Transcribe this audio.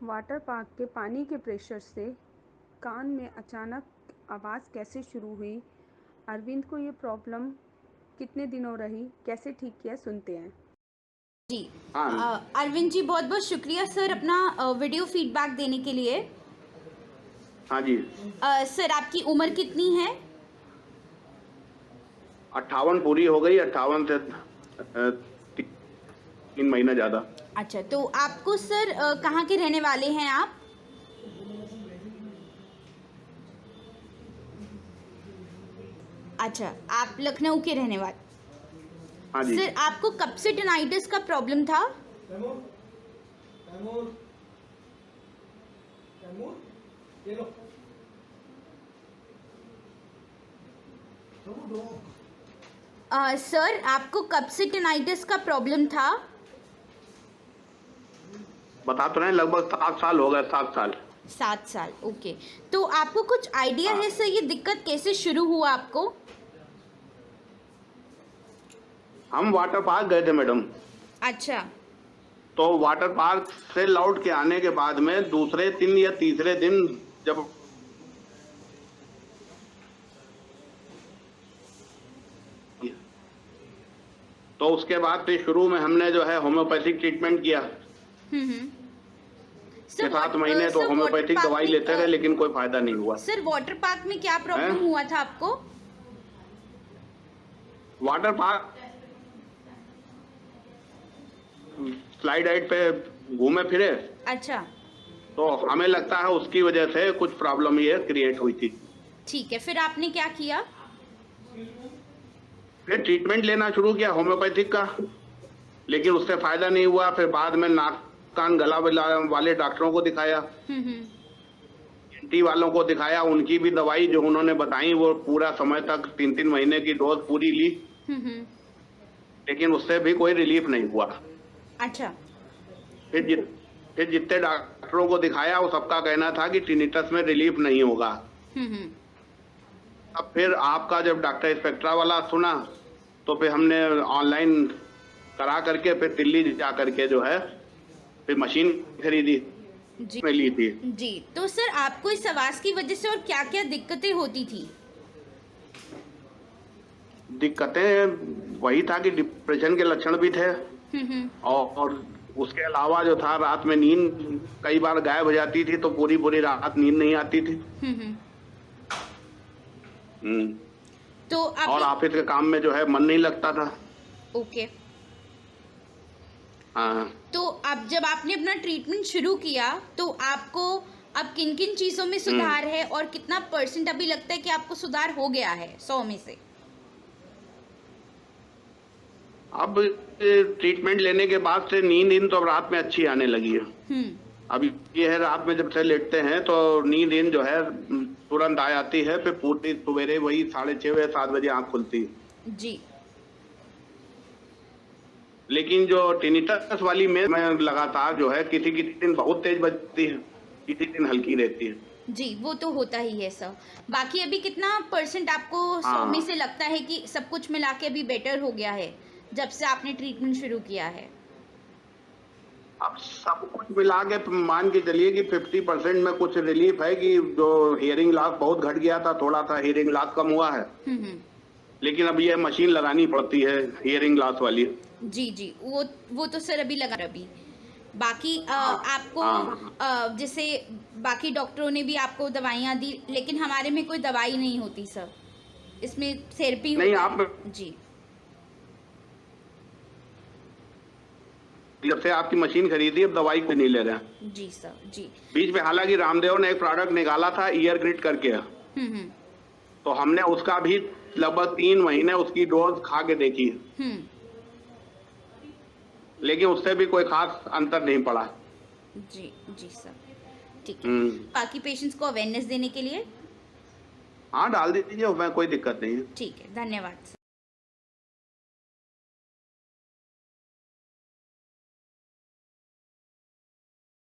Water park के पानी के प्रेशर से कान में अचानक आवाज़ कैसे शुरू हुई? अरविंद को ये प्रॉब्लम कितने दिनों रही? कैसे ठीक किया? सुनते हैं। जी। हाँ। अरविंद जी, बहुत बहुत शुक्रिया सर अपना वीडियो फीडबैक देने के लिए। हाँ जी। सर, आपकी उम्र कितनी है? 58 पूरी हो गई, 58 से 3 महीना ज्यादा। अच्छा, तो आपको सर कहाँ के रहने वाले हैं आप? अच्छा, आप लखनऊ के रहने वाले। हाँ जी। सर, आपको कब से टिनाइटिस का प्रॉब्लम था? सर, आपको कब से टिनाइटिस का प्रॉब्लम था? बता तो रहे हैं, लगभग 7 साल हो गए, 7 साल। 7 साल, ओके। तो आपको कुछ आइडिया है सर ये दिक्कत कैसे शुरू हुआ आपको? हम वाटर पार्क गए थे मैडम। अच्छा। तो वाटर पार्क से लौट के आने के बाद में दूसरे दिन या तीसरे दिन जब तो उसके बाद फिर शुरू में हमने जो है होम्योपैथिक ट्रीटमेंट किया। हम्म। 7 महीने तो होम्योपैथिक दवाई लेते रहे, लेकिन कोई फायदा नहीं हुआ। सर, वाटर पार्क में क्या प्रॉब्लम हुआ था आपको? वाटर पार्क स्लाइड राइड पे घूमे फिरे, अच्छा, तो हमें लगता है उसकी वजह से कुछ प्रॉब्लम ये क्रिएट हुई थी। ठीक है। फिर आपने क्या किया? फिर ट्रीटमेंट लेना शुरू किया होम्योपैथिक का, लेकिन उससे फायदा नहीं हुआ। फिर बाद में नाक कान गला वाले डॉक्टरों को दिखाया, एंटी वालों को दिखाया। उनकी भी दवाई जो उन्होंने बताई वो पूरा समय तक 3-3 महीने की डोज पूरी ली, लेकिन उससे भी कोई रिलीफ नहीं हुआ। अच्छा। फिर जितने डॉक्टरों को दिखाया वो सबका कहना था कि टिनिटस में रिलीफ नहीं होगा। अब फिर आपका जब डॉक्टर स्पेक्ट्रा वाला सुना तो फिर हमने ऑनलाइन करा करके फिर दिल्ली जा करके जो है फिर मशीन खरीदी, जी में ली थी। जी। तो सर, आपको इस आवाज की वजह से और क्या क्या दिक्कतें होती थी? दिक्कतें वही था कि डिप्रेशन के लक्षण भी थे, और उसके अलावा जो था रात में नींद कई बार गायब हो जाती थी, तो पूरी पूरी रात नींद नहीं आती थी। तो और ऑफिस के काम में जो है मन नहीं लगता था। ओके। हाँ। तो अब जब आपने अपना ट्रीटमेंट शुरू किया तो आपको अब किन किन चीजों में सुधार है और कितना % अभी लगता है कि आपको सुधार हो गया है 100 में से? अब ट्रीटमेंट लेने के बाद से नींद तो अब रात में अच्छी आने लगी है। अब ये है, रात में जब से लेटते हैं तो नींद जो है तुरंत आ जाती है, फिर पूरी सवेरे वही 6:30 या 7 बजे आँख खुलती है। जी। लेकिन जो टिनिटस वाली में लगातार जो है किसी किसी दिन बहुत तेज बजती है, किसी दिन हल्की रहती है। जी, वो तो होता ही है सर। बाकी अभी कितना % आपको 100 में से लगता है कि सब कुछ मिला के अभी बेटर हो गया है जब से आपने ट्रीटमेंट शुरू किया है? अब सब कुछ मिला के मान के चलिए कि 50% में कुछ रिलीफ है, कि जो हियरिंग लॉस बहुत घट गया था, थोड़ा सा हियरिंग लॉस कम हुआ है। लेकिन अब ये मशीन लगानी पड़ती है हियरिंग लॉस वाली। जी जी, वो तो सर अभी लगा अभी। बाकी आपको जैसे बाकी डॉक्टरों ने भी आपको दवाइयाँ दी, लेकिन हमारे में कोई दवाई नहीं होती सर, इसमें थेरेपी नहीं। होता आप है। जी। जब से आपकी मशीन खरीदी अब दवाई को नहीं ले रहे हैं। जी सर। जी। बीच में हालांकि रामदेव ने एक प्रोडक्ट निकाला था ईयर ग्रिड करके, तो हमने उसका भी लगभग 3 महीने उसकी डोज खा के देखी, लेकिन उससे भी कोई खास अंतर नहीं पड़ा। जी जी सर, ठीक है। बाकी पेशेंट्स को अवेयरनेस देने के लिए हाँ, डाल दीजिए, उसमें कोई दिक्कत नहीं है। ठीक है, धन्यवाद सर।